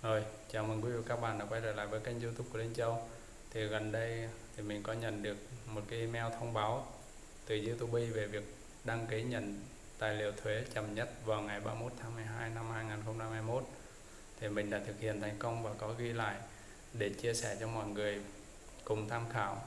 Rồi, chào mừng quý vị và các bạn đã quay trở lại với kênh YouTube của Linh Châu. Thì gần đây thì mình có nhận được một cái email thông báo từ YouTube về việc đăng ký nhận tài liệu thuế chậm nhất vào ngày 31 tháng 12 năm 2021. Thì mình đã thực hiện thành công và có ghi lại để chia sẻ cho mọi người cùng tham khảo.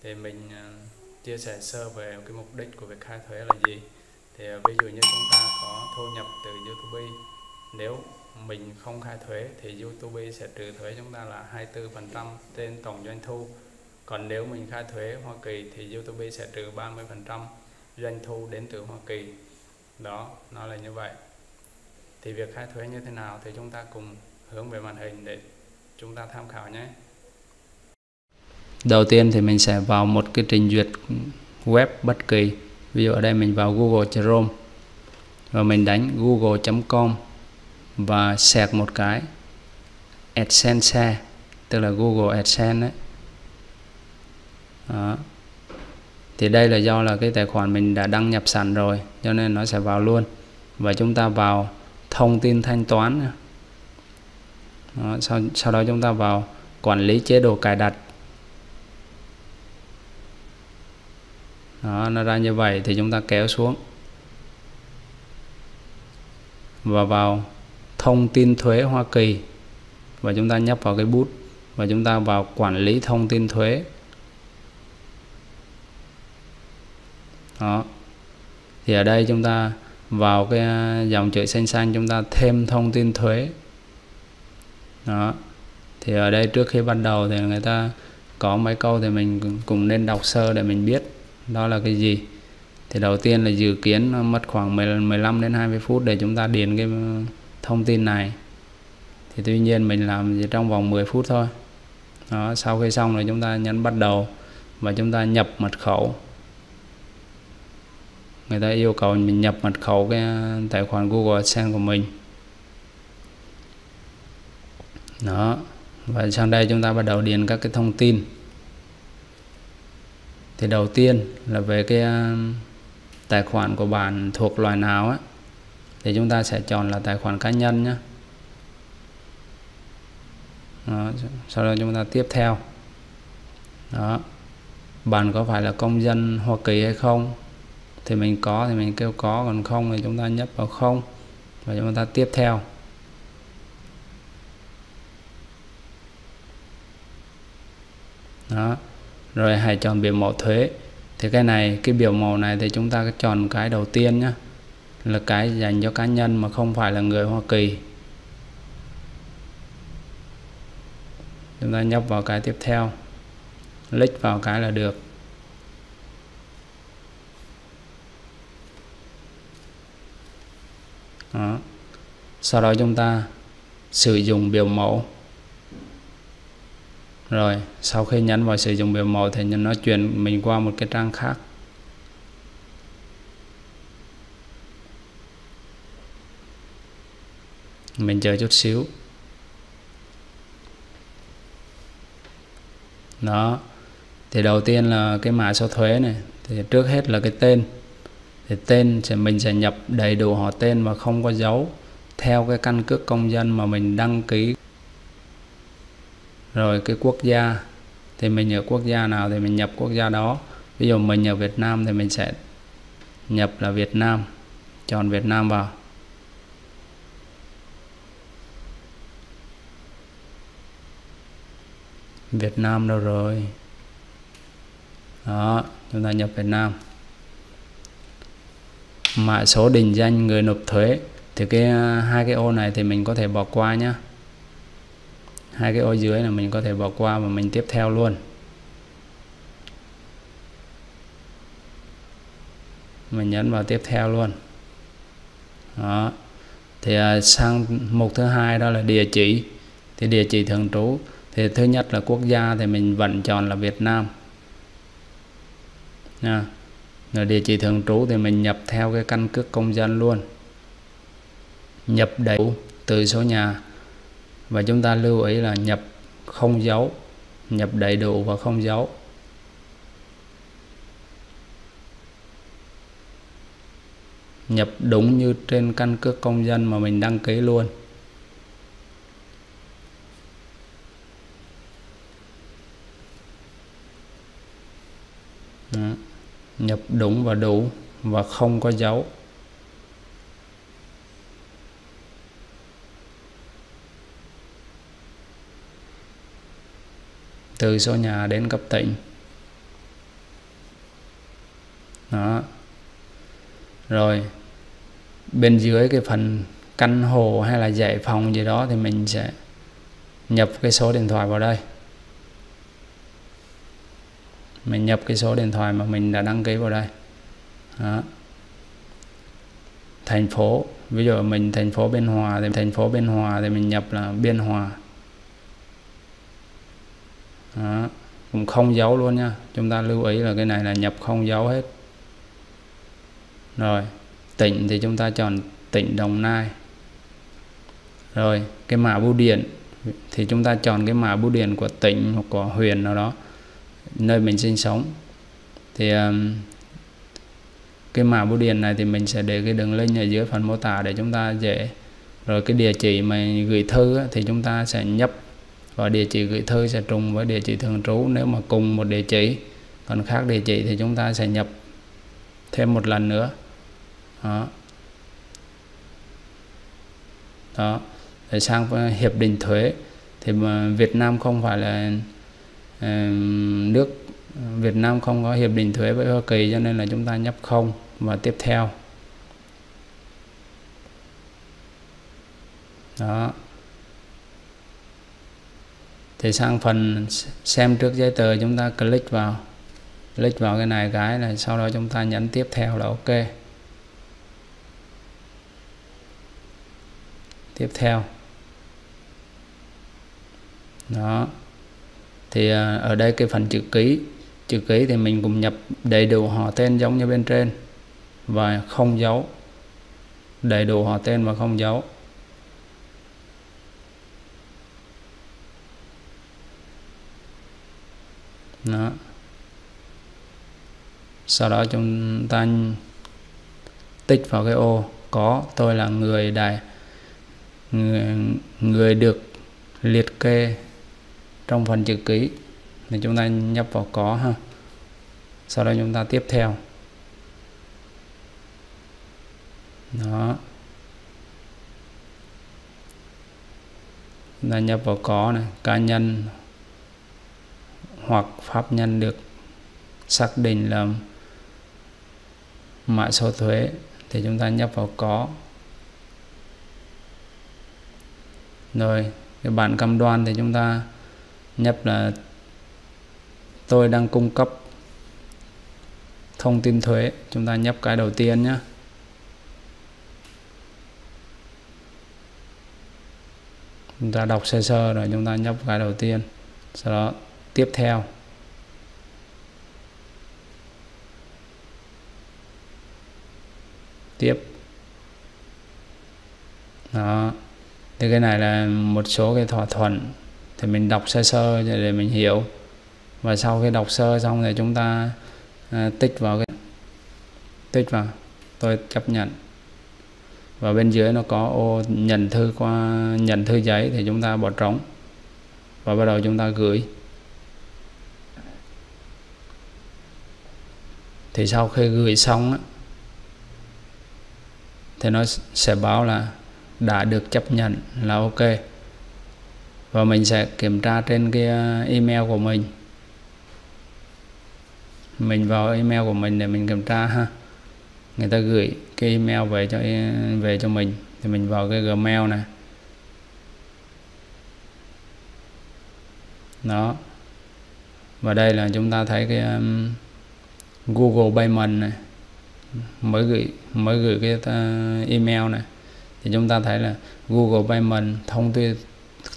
Thì mình chia sẻ sơ về cái mục đích của việc khai thuế là gì. Thì ví dụ như chúng ta có thu nhập từ YouTube, nếu mình không khai thuế thì YouTube sẽ trừ thuế chúng ta là 24% trên tổng doanh thu. Còn nếu mình khai thuế Hoa Kỳ thì YouTube sẽ trừ 30% doanh thu đến từ Hoa Kỳ. Đó, nó là như vậy. Thì việc khai thuế như thế nào thì chúng ta cùng hướng về màn hình để chúng ta tham khảo nhé. Đầu tiên thì mình sẽ vào một cái trình duyệt web bất kỳ. Ví dụ ở đây mình vào Google Chrome và mình đánh google.com và search một cái AdSense, tức là Google AdSense đấy. Đó. Thì đây là do là cái tài khoản mình đã đăng nhập sẵn rồi cho nên nó sẽ vào luôn. Và chúng ta vào thông tin thanh toán. Đó. Sau đó chúng ta vào quản lý chế độ cài đặt. Đó, nó ra như vậy thì chúng ta kéo xuống và vào thông tin thuế Hoa Kỳ và chúng ta nhấp vào cái bút và chúng ta vào quản lý thông tin thuế. Đó. Thì ở đây chúng ta vào cái dòng chữ xanh xanh chúng ta thêm thông tin thuế. Đó. Thì ở đây trước khi bắt đầu thì người ta có mấy câu thì mình cũng nên đọc sơ để mình biết đó là cái gì. Thì đầu tiên là dự kiến mất khoảng 15 đến 20 phút để chúng ta điền cái thông tin này. Thì tuy nhiên mình làm chỉ trong vòng 10 phút thôi. Đó, sau khi xong rồi chúng ta nhấn bắt đầu và chúng ta nhập mật khẩu. Người ta yêu cầu mình nhập mật khẩu cái tài khoản Google AdSense của mình. Đó. Và sang đây chúng ta bắt đầu điền các cái thông tin. Thì đầu tiên là về cái tài khoản của bạn thuộc loại nào á, thì chúng ta sẽ chọn là tài khoản cá nhân nhé. Đó, sau đó chúng ta tiếp theo. Đó. Bạn có phải là công dân Hoa Kỳ hay không? Thì mình có thì mình kêu có, còn không thì chúng ta nhấp vào không và chúng ta tiếp theo. Đó. Rồi hãy chọn biểu mẫu thuế. Thì cái này, cái biểu mẫu này thì chúng ta chọn cái đầu tiên nhé, là cái dành cho cá nhân mà không phải là người Hoa Kỳ. Chúng ta nhấp vào cái tiếp theo, click vào cái là được. Đó. Sau đó chúng ta sử dụng biểu mẫu. Rồi sau khi nhấn vào sử dụng biểu mẫu thì nó chuyển mình qua một cái trang khác. Mình chờ chút xíu. Đó. Thì đầu tiên là cái mã số thuế này. Thì trước hết là cái tên. Thì tên mình sẽ nhập đầy đủ họ tên và không có dấu theo cái căn cước công dân mà mình đăng ký. Rồi cái quốc gia thì mình ở quốc gia nào thì mình nhập quốc gia đó. Ví dụ mình ở Việt Nam thì mình sẽ nhập là Việt Nam, chọn Việt Nam vào. Việt Nam đâu rồi? Đó, chúng ta nhập Việt Nam. Mã số định danh người nộp thuế thì hai cái ô này thì mình có thể bỏ qua nhé. Hai cái ô dưới là mình có thể bỏ qua và mình tiếp theo luôn. Mình nhấn vào tiếp theo luôn. Đó. Thì sang mục thứ hai đó là địa chỉ. Thì địa chỉ thường trú thì thứ nhất là quốc gia thì mình vẫn chọn là Việt Nam nha. Rồi địa chỉ thường trú thì mình nhập theo cái căn cước công dân luôn, nhập đầy đủ từ số nhà. Và chúng ta lưu ý là nhập không dấu, nhập đầy đủ và không dấu. Nhập đúng như trên căn cước công dân mà mình đăng ký luôn. Đó. Nhập đúng và đủ và không có dấu. Từ số nhà đến cấp tỉnh. Đó. Rồi bên dưới cái phần căn hộ hay là dãy phòng gì đó thì mình sẽ nhập cái số điện thoại vào đây. Mình nhập cái số điện thoại mà mình đã đăng ký vào đây. Đó. Thành phố, ví dụ mình thành phố Biên Hòa thì mình nhập là Biên Hòa. Đó. Cũng không dấu luôn nha, chúng ta lưu ý là cái này là nhập không dấu hết. Rồi tỉnh thì chúng ta chọn tỉnh Đồng Nai. Rồi cái mã bưu điện thì chúng ta chọn cái mã bưu điện của tỉnh hoặc của huyện nào đó nơi mình sinh sống. Thì cái mã bưu điện này thì mình sẽ để cái đường link ở dưới phần mô tả để chúng ta dễ. Rồi cái địa chỉ mà gửi thư thì chúng ta sẽ nhập và địa chỉ gửi thư sẽ trùng với địa chỉ thường trú nếu mà cùng một địa chỉ. Còn khác địa chỉ thì chúng ta sẽ nhập thêm một lần nữa. Đó. Đó. Để sang hiệp định thuế thì mà Việt Nam không phải là nước, Việt Nam không có hiệp định thuế với Hoa Kỳ, cho nên là chúng ta nhấp không và tiếp theo. Đó. Thì sang phần xem trước giấy tờ chúng ta click vào cái này cái là sau đó chúng ta nhấn tiếp theo là ok. Tiếp theo. Đó. Thì ở đây cái phần chữ ký thì mình cũng nhập đầy đủ họ tên giống như bên trên và không dấu. Đầy đủ họ tên và không dấu. Đó. Sau đó chúng ta tích vào cái ô có tôi là người được liệt kê trong phần chữ ký thì chúng ta nhập vào có ha. Sau đó chúng ta tiếp theo. Đó. Chúng ta nhập vào có này, cá nhân hoặc pháp nhân được xác định là mã số thuế thì chúng ta nhập vào có. Rồi cái bản cam đoan thì chúng ta nhập là tôi đang cung cấp thông tin thuế, chúng ta nhập cái đầu tiên nhé. Chúng ta đọc sơ sơ rồi chúng ta nhập cái đầu tiên, sau đó tiếp theo. Tiếp. Đó. Thì cái này là một số cái thỏa thuận thì mình đọc sơ sơ để mình hiểu. Và sau khi đọc sơ xong thì chúng ta tích vào tôi chấp nhận. Và bên dưới nó có ô nhận thư giấy thì chúng ta bỏ trống và bắt đầu chúng ta gửi. Thì sau khi gửi xong á, thì nó sẽ báo là đã được chấp nhận là ok. Và mình sẽ kiểm tra trên cái email của mình. Mình vào email của mình để mình kiểm tra ha. Người ta gửi cái email về cho mình thì mình vào cái Gmail này. Đó. Và đây là chúng ta thấy cái Google Payment này. Mới gửi cái email này thì chúng ta thấy là Google Payment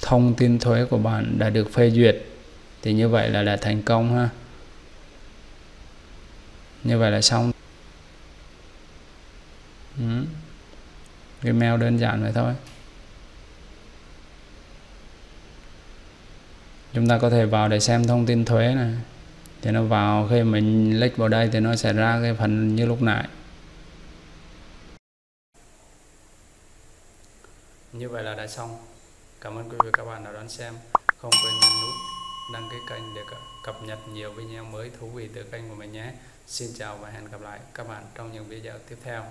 thông tin thuế của bạn đã được phê duyệt. Thì như vậy là đã thành công ha. Như vậy là xong. Cái mail đơn giản vậy thôi. Chúng ta có thể vào để xem thông tin thuế này. Thì nó vào, khi mình click vào đây thì nó sẽ ra cái phần như lúc nãy. Như vậy là đã xong. Cảm ơn quý vị và các bạn đã đón xem. Không quên nhấn nút đăng ký kênh để cập nhật nhiều video mới thú vị từ kênh của mình nhé. Xin chào và hẹn gặp lại các bạn trong những video tiếp theo.